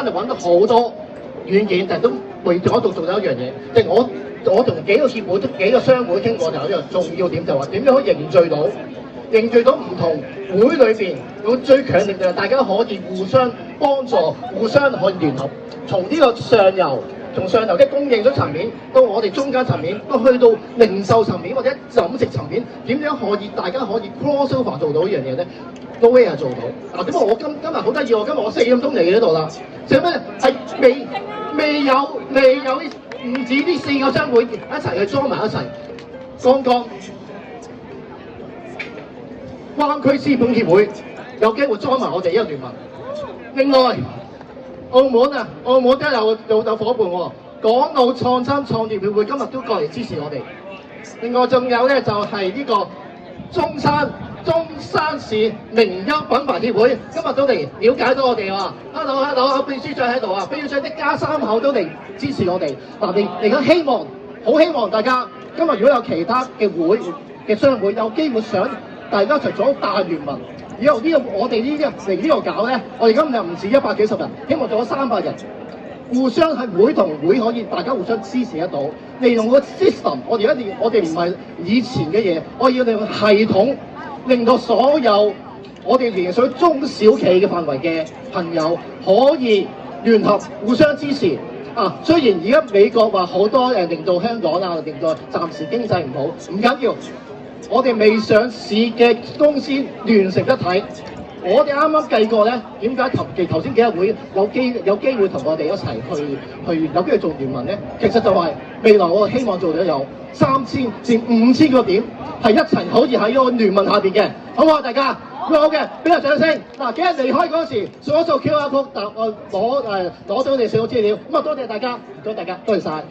間就揾到好多軟件，但係都為咗做一樣嘢，即係我同幾個協會、幾個商會傾過，就有一樣重要點，就話點樣可以凝聚到唔同會裏邊，我最強烈就係大家可以互相幫助、互相可以聯合，從呢個上游的供應商層面，到我哋中間層面，都去到零售層面或者飲食層面，點樣可以大家可以 cross over 做到呢樣嘢咧？都係做到。嗱，點解我今日好得意喎？今日我4點鐘嚟呢度啦，就咩？係未有唔止呢4個商會一齊去裝埋一齊。剛剛灣區資本協會有機會裝埋我哋呢個聯盟。另外，澳門都有伙伴喎，港澳創新創業協會今日都過嚟支持我哋。另外仲有咧就係呢個中山市名優品牌協會今日都嚟了解到我哋喎。Hello， 秘書長喺度啊，秘書長一家3口都嚟支持我哋。嗱，嚟緊好希望大家今日如果有其他嘅會嘅商會有機會想大家一齊做大聯盟。以後我哋嚟呢度搞咧，我哋今日唔止100幾十人，希望做咗300人，互相係會同會可以大家互相支持得到。利用個 system， 我哋唔係以前嘅嘢，我要利用系統，令到所有我哋連水中小企嘅範圍嘅朋友可以聯合互相支持。雖然而家美國話好多令到香港令到暫時經濟唔好，唔緊要。我哋未上市嘅公司聯成一體，我哋啱啱計過咧，點解頭先幾日會有機會同我哋一齊去有機會做聯盟咧？其實就係未來我希望做到有3000至5000個點，係一齊可以喺個聯盟下邊嘅，好唔好啊？大家好嘅，俾個掌聲。嗱，幾日離開嗰時掃一掃 QR code， 攞到你哋所有資料。咁啊，多謝大家，多謝晒。多謝。